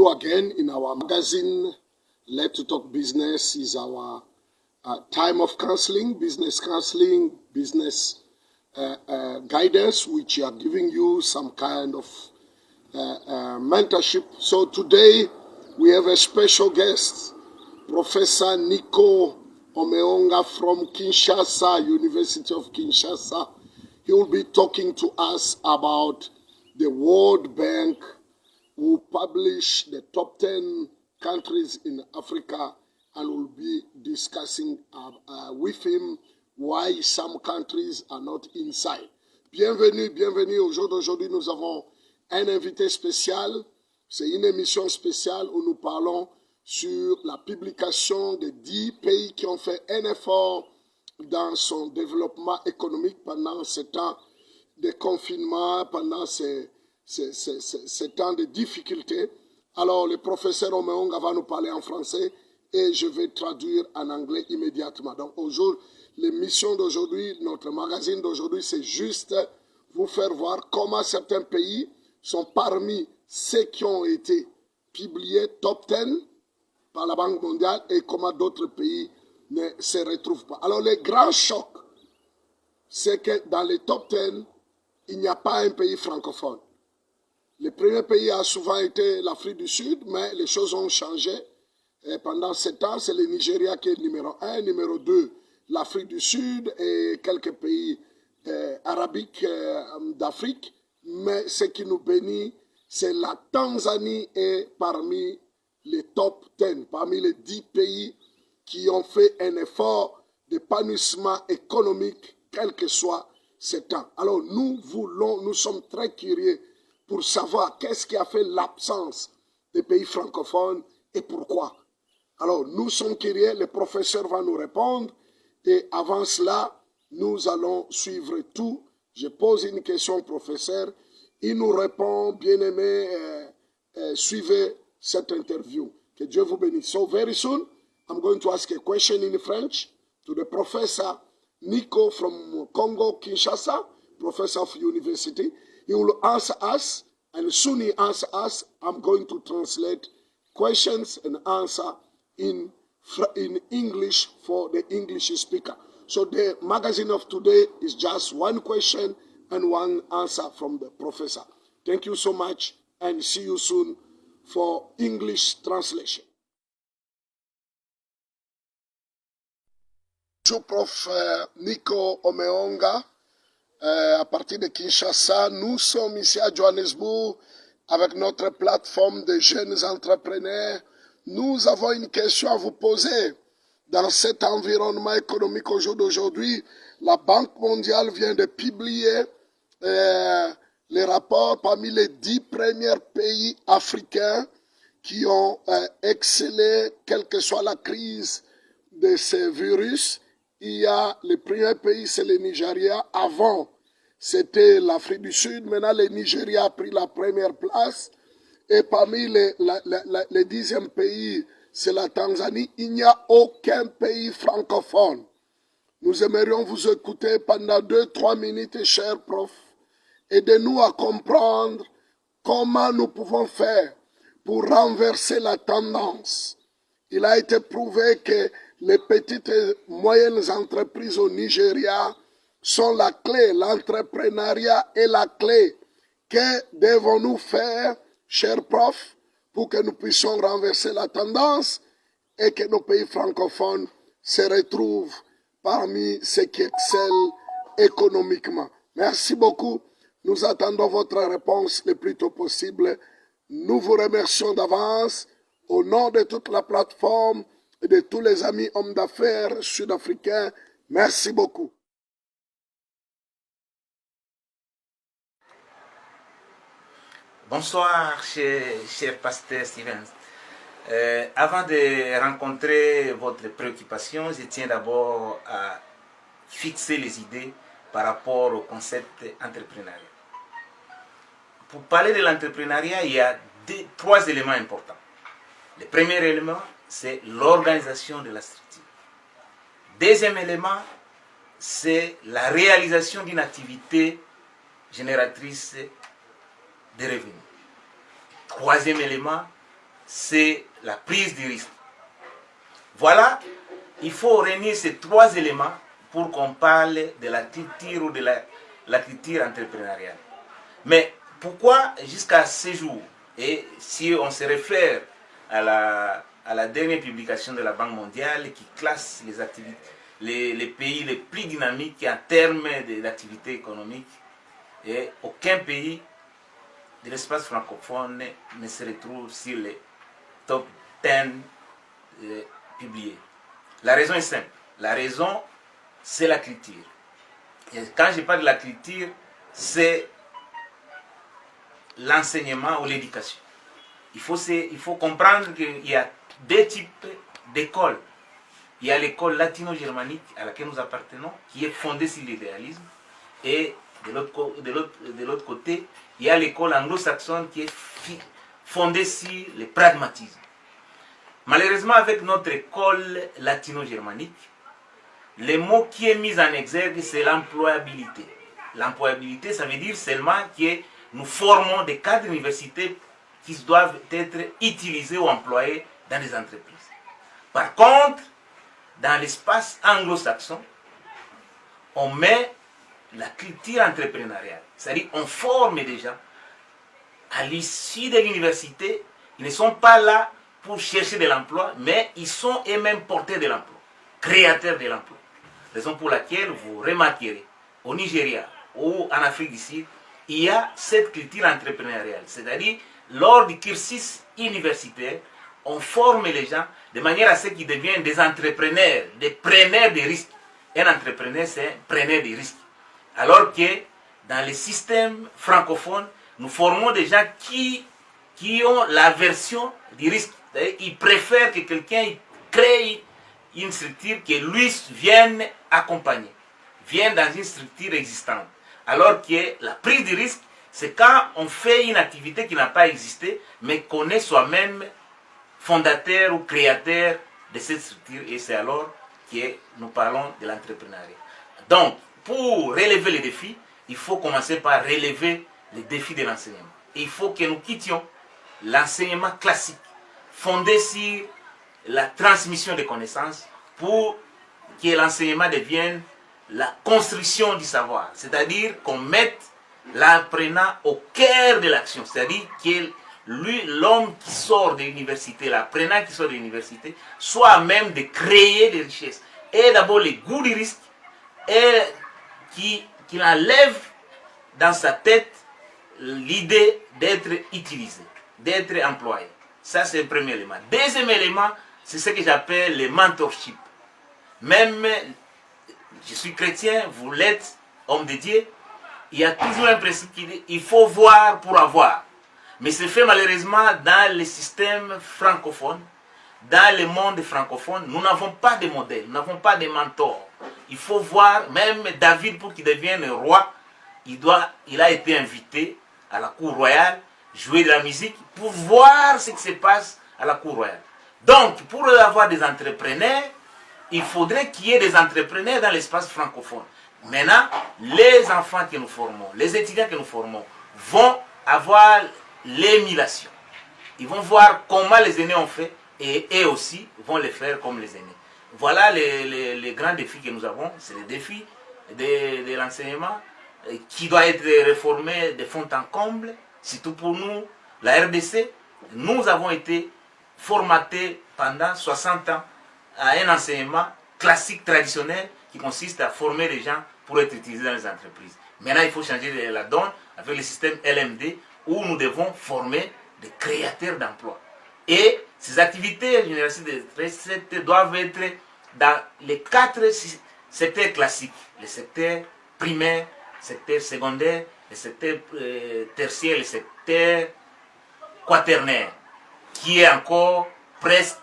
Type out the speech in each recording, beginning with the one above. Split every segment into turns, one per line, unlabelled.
you again in our magazine. Let to Talk Business is our time of counseling, business guidance, which are giving you some kind of mentorship. So today we have a special guest, Professor Nico Omeonga from Kinshasa, University of Kinshasa. He will be talking to us about the World Bank, who publish the top 10 countries in Africa, and will be discussing with him why some countries are not inside. Bienvenue. Au jour d'aujourd'hui, nous avons un invité spécial. C'est une émission spéciale où nous parlons sur la publication des 10 pays qui ont fait un effort dans son développement économique pendant ces temps de confinement, pendant ces temps de difficultés. Alors, le professeur Omeonga va nous parler en français et je vais traduire en anglais immédiatement. Donc, l'émission d'aujourd'hui, notre magazine d'aujourd'hui, c'est juste vous faire voir comment certains pays sont parmi ceux qui ont été publiés top 10 par la Banque mondiale et comment d'autres pays ne se retrouvent pas. Alors, le grand choc, c'est que dans les top 10, il n'y a pas un pays francophone. Le premier pays a souvent été l'Afrique du Sud, mais les choses ont changé. Et pendant 7 ans, c'est le Nigeria qui est numéro 1, numéro 2, l'Afrique du Sud et quelques pays arabiques d'Afrique. Mais ce qui nous bénit, c'est la Tanzanie est parmi les top 10, parmi les 10 pays qui ont fait un effort d'épanouissement économique, quel que soit ce temps. Alors nous sommes très curieux pour savoir qu'est-ce qui a fait l'absence des pays francophones et pourquoi. Alors nous sommes curieux, le professeur va nous répondre et avant cela, nous allons suivre tout. Je pose une question au professeur, il nous répond, bien-aimé, suivez cette interview. Que Dieu vous bénisse. So very soon, I'm going to ask a question in French to the professor Nico from Congo, Kinshasa, professor of university. He will answer us, and soon he answers us, I'm going to translate questions and answer in English for the English speaker. So the magazine of today is just one question and one answer from the professor. Thank you so much, and see you soon for English translation. Bonjour, Prof. Nico Omeonga. À partir de Kinshasa, nous sommes ici à Johannesburg avec notre plateforme de jeunes entrepreneurs. Nous avons une question à vous poser. Dans cet environnement économique au jour d'aujourd'hui, la Banque mondiale vient de publier les rapports parmi les 10 premiers pays africains qui ont excellé, quelle que soit la crise de ce virus. Il y a le premier pays, c'est le Nigeria. Avant, c'était l'Afrique du Sud. Maintenant, le Nigeria a pris la première place. Et parmi les 10e pays, c'est la Tanzanie. Il n'y a aucun pays francophone. Nous aimerions vous écouter pendant 2-3 minutes, cher prof. Aidez-nous à comprendre comment nous pouvons faire pour renverser la tendance. Il a été prouvé que les petites et moyennes entreprises au Nigeria sont la clé. L'entrepreneuriat est la clé. Que devons-nous faire, chers profs, pour que nous puissions renverser la tendance et que nos pays francophones se retrouvent parmi ceux qui excellent économiquement? Merci beaucoup. Nous attendons votre réponse le plus tôt possible. Nous vous remercions d'avance au nom de toute la plateforme et de tous les amis hommes d'affaires sud-africains. Merci beaucoup.
Bonsoir, cher pasteur Stevens. Avant de rencontrer votre préoccupation, je tiens d'abord à fixer les idées par rapport au concept entrepreneurial. Pour parler de l'entrepreneuriat, il y a 3 éléments importants. Le premier élément, c'est l'organisation de la structure. Deuxième élément, c'est la réalisation d'une activité génératrice de revenus. Troisième élément, c'est la prise de risque. Voilà, il faut réunir ces trois éléments pour qu'on parle de la culture ou de la culture entrepreneuriale. Mais pourquoi jusqu'à ce jour, et si on se réfère à la dernière publication de la Banque mondiale qui classe les activités, les pays les plus dynamiques en termes d'activité économique, et aucun pays de l'espace francophone ne se retrouve sur les top 10 publiés. La raison est simple. La raison, c'est la culture. Et quand je parle de la culture, c'est l'enseignement ou l'éducation. Il faut comprendre qu'il y a deux types d'écoles. Il y a l'école latino-germanique à laquelle nous appartenons, qui est fondée sur l'idéalisme. Et de l'autre côté, il y a l'école anglo-saxonne qui est fondée sur le pragmatisme. Malheureusement, avec notre école latino-germanique, le mot qui est mis en exergue, c'est l'employabilité. L'employabilité, ça veut dire seulement que nous formons des cadres universitaires qui doivent être utilisés ou employés dans les entreprises. Par contre, dans l'espace anglo-saxon, on met la culture entrepreneuriale. C'est-à-dire on forme déjà, à l'issue de l'université, ils ne sont pas là pour chercher de l'emploi, mais ils sont eux-mêmes porteurs de l'emploi, créateurs de l'emploi. Raison pour laquelle vous remarquerez, au Nigeria ou en Afrique du Sud, il y a cette culture entrepreneuriale. C'est-à-dire, lors du cursus universitaire, on forme les gens de manière à ce qu'ils deviennent des entrepreneurs, des preneurs de risques. Un entrepreneur, c'est un preneur de risques. Alors que dans les systèmes francophones, nous formons des gens qui ont l'aversion du risque. C'est-à-dire, ils préfèrent que quelqu'un crée une structure que lui vienne accompagner, vienne dans une structure existante. Alors que la prise de risque, c'est quand on fait une activité qui n'a pas existé, mais qu'on est soi-même fondateur ou créateur de cette structure. Et c'est alors que nous parlons de l'entrepreneuriat. Donc, pour relever les défis, il faut commencer par relever les défis de l'enseignement. Il faut que nous quittions l'enseignement classique, fondé sur la transmission des connaissances, pour que l'enseignement devienne la construction du savoir. C'est-à-dire qu'on mette l'apprenant au cœur de l'action. C'est-à-dire que l'homme qui sort de l'université, l'apprenant qui sort de l'université, soit à même de créer des richesses. Et d'abord les goûts du risque, et qu'il enlève dans sa tête l'idée d'être utilisé, d'être employé. Ça, c'est le premier élément. Deuxième élément, c'est ce que j'appelle le mentorship. Même, je suis chrétien, vous l'êtes, homme de Dieu, il y a toujours un principe qui dit il faut voir pour avoir. Mais c'est fait malheureusement dans le système francophone, dans le monde francophone, nous n'avons pas de modèle, nous n'avons pas de mentor. Il faut voir, même David, pour qu'il devienne roi, il a été invité à la cour royale, jouer de la musique, pour voir ce qui se passe à la cour royale. Donc, pour avoir des entrepreneurs, il faudrait qu'il y ait des entrepreneurs dans l'espace francophone. Maintenant, les enfants que nous formons, les étudiants que nous formons, vont avoir l'émulation. Ils vont voir comment les aînés ont fait et eux aussi vont le faire comme les aînés. Voilà les grands défis que nous avons. C'est le défi de l'enseignement qui doit être réformé de fond en comble. Surtout pour nous, la RDC, nous avons été formatés pendant 60 ans à un enseignement classique, traditionnel, qui consiste à former les gens pour être utilisés dans les entreprises. Maintenant, il faut changer la donne avec le système LMD, où nous devons former des créateurs d'emplois. Et ces activités universitaires doivent être dans les 4 secteurs classiques. Le secteur primaire, le secteur secondaire, le secteur tertiaire, le secteur quaternaire, qui est encore presque,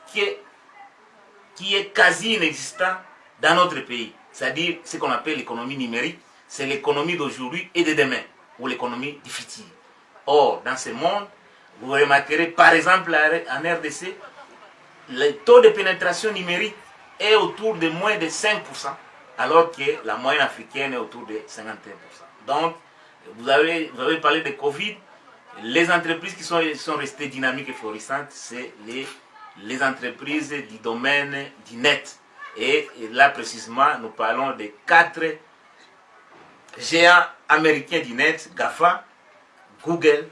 qui est quasi inexistant dans notre pays. C'est-à-dire ce qu'on appelle l'économie numérique, c'est l'économie d'aujourd'hui et de demain, ou l'économie du futur. Or, dans ce monde, vous remarquerez par exemple en RDC, le taux de pénétration numérique est autour de moins de 5%, alors que la moyenne africaine est autour de 51%. Donc, vous avez parlé de Covid, les entreprises qui sont restées dynamiques et florissantes, c'est les entreprises du domaine du net. Et là précisément, nous parlons des 4 géants américains du net, GAFA, Google,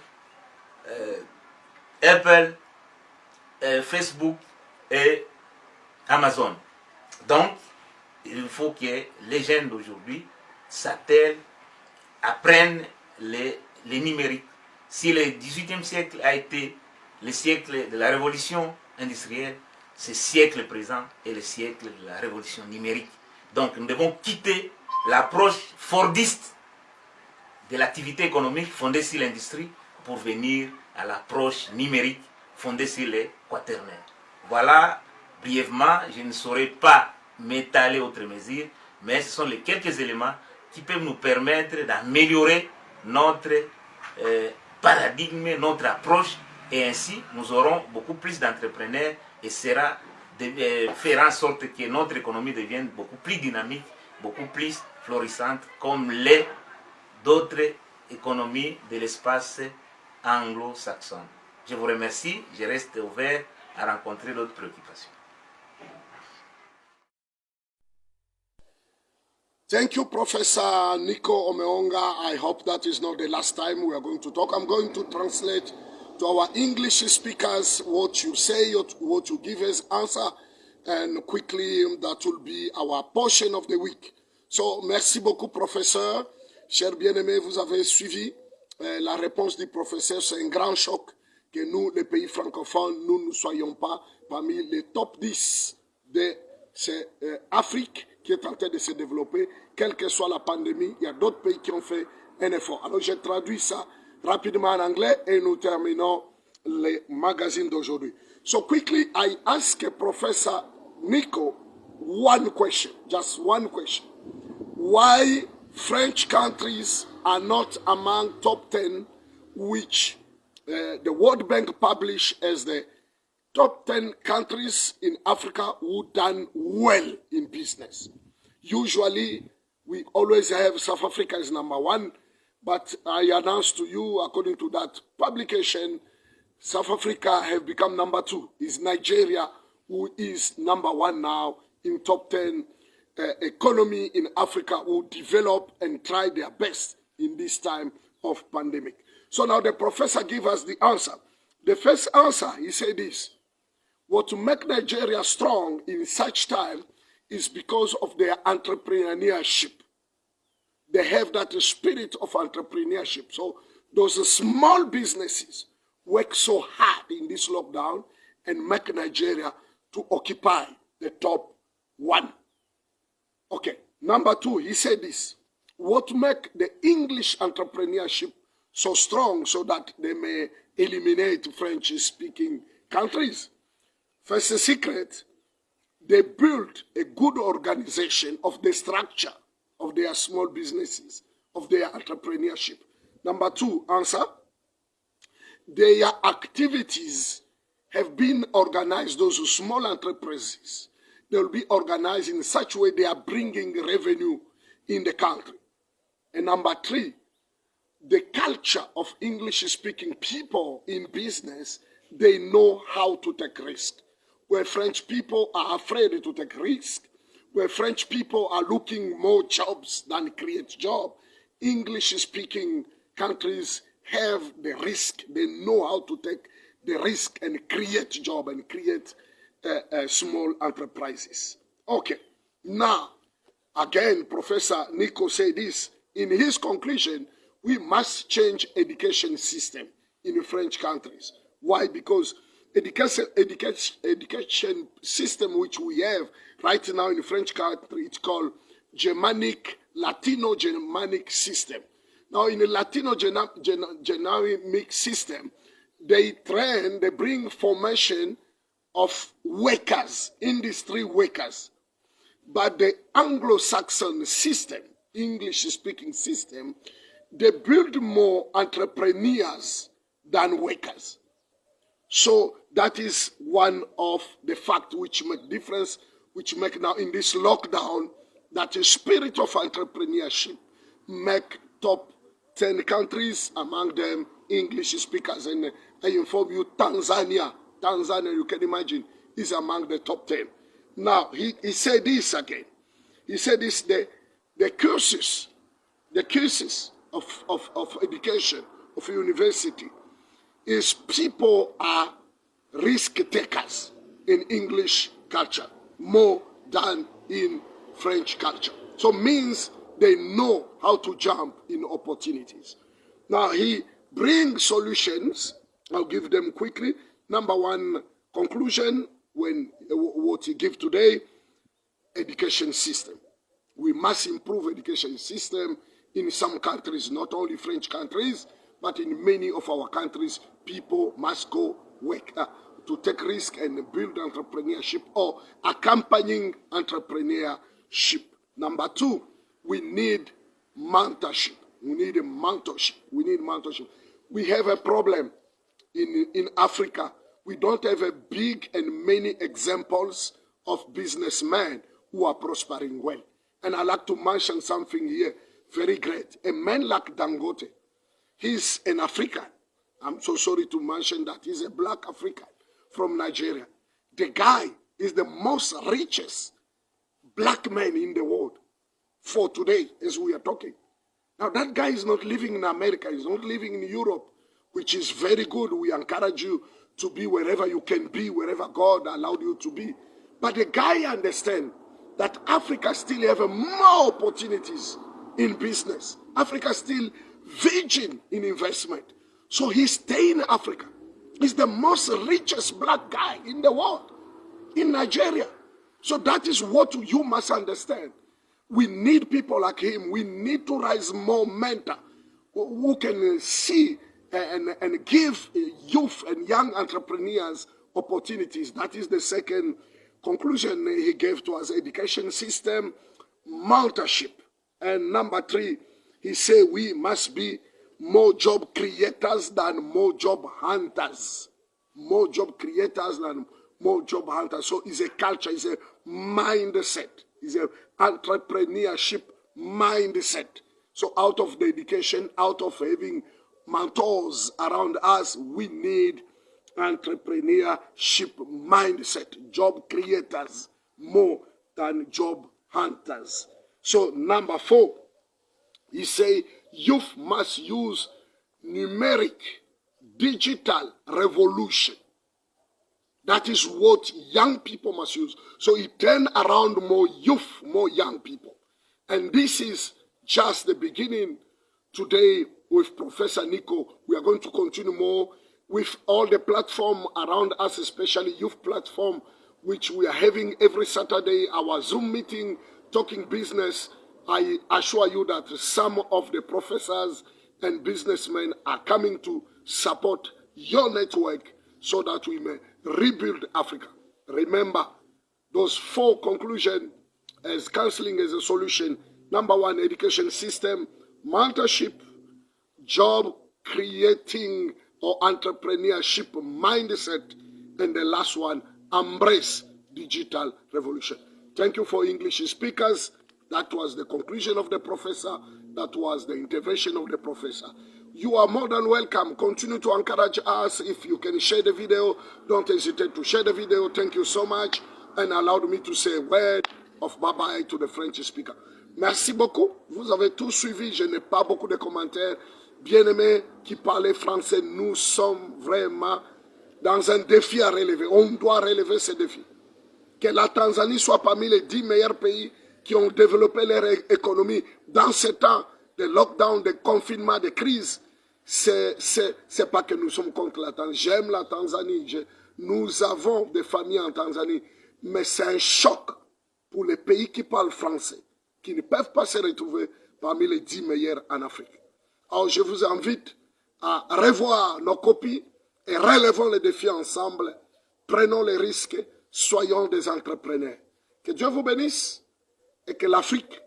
Apple, Facebook et Amazon. Donc, il faut que les jeunes d'aujourd'hui s'attellent, apprennent les numériques. Si le XVIIIe siècle a été le siècle de la révolution industrielle, ce siècle présent est le siècle de la révolution numérique. Donc nous devons quitter l'approche fordiste de l'activité économique fondée sur l'industrie pour venir à l'approche numérique fondée sur les quaternaires. Voilà, brièvement, je ne saurais pas m'étaler autre mesure, mais ce sont les quelques éléments qui peuvent nous permettre d'améliorer notre paradigme, notre approche, et ainsi nous aurons beaucoup plus d'entrepreneurs et fera en sorte que notre économie devienne beaucoup plus dynamique, beaucoup plus florissante, comme les d'autres économies de l'espace anglo-saxon. Je vous remercie, je reste ouvert à rencontrer d'autres préoccupations.
Thank you, Professor Nico Omeonga. I hope that is not the last time we are going to talk. I'm going to translate to our English speakers what you say, what you give us answer, and quickly that will be our portion of the week. So, merci beaucoup, professeur. Chers bien-aimés, vous avez suivi la réponse du professeur. C'est un grand choc que nous, les pays francophones, nous ne soyons pas parmi les top 10 de cette Afrique qui est en train de se développer, quelle que soit la pandémie. Il y a d'autres pays qui ont fait un effort. Alors, je traduis ça rapidement en anglais et nous terminons les magazines d'aujourd'hui. So quickly, I ask Professor Nico one question, just one question. Why French countries are not among top 10 which the World Bank publish as the top 10 countries in Africa who done well in business. Usually, we always have South Africa as number 1, but I announce to you, according to that publication, South Africa have become number 2. It's Nigeria who is number 1 now in top 10 economy in Africa who develop and try their best in this time of pandemic. So now the professor gave us the answer. The first answer, he said this: what to make Nigeria strong in such time is because of their entrepreneurship. They have that spirit of entrepreneurship. So those small businesses work so hard in this lockdown and make Nigeria to occupy the top 1. Okay, number 2, he said this: what make the English entrepreneurship so strong so that they may eliminate French-speaking countries? First secret, they build a good organization of the structure of their small businesses, of their entrepreneurship. Number 2, answer, their activities have been organized, those small enterprises, they will be organized in such a way they are bringing revenue in the country. And number 3, the culture of English-speaking people in business, they know how to take risk. Where French people are afraid to take risk, where French people are looking more jobs than create jobs, English-speaking countries have the risk. They know how to take the risk and create job and create small enterprises. Okay, now, again, Professor Nico said this. In his conclusion, we must change education system in the French countries. Why? Because education system which we have right now in the French country, it's called Latino-Germanic system. Now, in the Latino-Germanic system, they bring formation of workers, industry workers. But the Anglo-Saxon system, English-speaking system, they build more entrepreneurs than workers. So that is one of the facts which make difference, which make now in this lockdown, that the spirit of entrepreneurship make top 10 countries, among them English speakers. And I inform you, Tanzania, you can imagine, is among the top 10. Now, he said this again. He said this, the curses of education, of university, is people are risk takers in English culture more than in French culture. So means they know how to jump in opportunities. Now he brings solutions. I'll give them quickly. Number one, conclusion, what he give today, education system. We must improve education system in some countries, not only French countries, but in many of our countries, people must go work to take risk and build entrepreneurship or accompanying entrepreneurship. Number two, we need mentorship. We need a mentorship. We need mentorship. We have a problem in Africa. We don't have a big and many examples of businessmen who are prospering well. And I like to mention something here very great. A man like Dangote, he's an African. I'm so sorry to mention that. He's a black African from Nigeria. The guy is the most richest black man in the world for today as we are talking. Now that guy is not living in America. He's not living in Europe, which is very good. We encourage you to be wherever you can be, wherever God allowed you to be. But the guy understands that Africa still have more opportunities in business. Africa still virgin in investment. So he stay in Africa. He's the most richest black guy in the world, in Nigeria. So that is what you must understand. We need people like him. We need to raise more mentors who can see and give youth and young entrepreneurs opportunities. That is the second conclusion he gave to us: education system, mentorship. And number three, he said we must be more job creators than more job hunters. More job creators than more job hunters. So it's a culture, it's a mindset. It's an entrepreneurship mindset. So out of the education, out of having mentors around us, we need entrepreneurship mindset. Job creators more than job hunters. So number four, he say youth must use numeric, digital revolution. That is what young people must use. So he turned around more youth, more young people. And this is just the beginning. Today with Professor Nico, we are going to continue more with all the platform around us, especially youth platform, which we are having every Saturday, our Zoom meeting, talking business. I assure you that some of the professors and businessmen are coming to support your network so that we may rebuild Africa. Remember, those four conclusions as counseling as a solution. Number one, education system, mentorship, job creating or entrepreneurship mindset, and the last one, embrace digital revolution. Thank you for English speakers. That was the conclusion of the professor. That was the intervention of the professor. You are more than welcome. Continue to encourage us. If you can share the video, don't hesitate to share the video. Thank you so much. And allow me to say a word of bye-bye to the French speaker. Merci beaucoup. Vous avez tout suivi. Je n'ai pas beaucoup de commentaires. Bien-aimés qui parlent français, nous sommes vraiment dans un défi à relever. On doit relever ce défi. Que la Tanzanie soit parmi les 10 meilleurs pays qui ont développé leur économie dans ce temps de lockdown, de confinement, de crise. C'est pas que nous sommes contre la Tanzanie. J'aime la Tanzanie. Nous avons des familles en Tanzanie. Mais c'est un choc pour les pays qui parlent français, qui ne peuvent pas se retrouver parmi les 10 meilleurs en Afrique. Alors je vous invite à revoir nos copies et relevons les défis ensemble. Prenons les risques, soyons des entrepreneurs. Que Dieu vous bénisse et que l'Afrique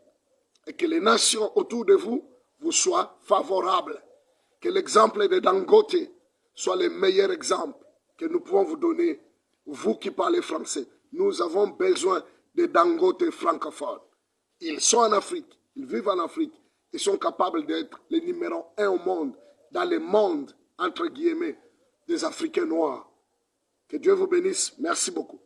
et que les nations autour de vous soient favorables. Que l'exemple de Dangote soit le meilleur exemple que nous pouvons vous donner, vous qui parlez français. Nous avons besoin de Dangote francophones. Ils sont en Afrique, ils vivent en Afrique, ils sont capables d'être les numéros 1 au monde, dans le monde entre guillemets, des Africains noirs. Que Dieu vous bénisse. Merci beaucoup.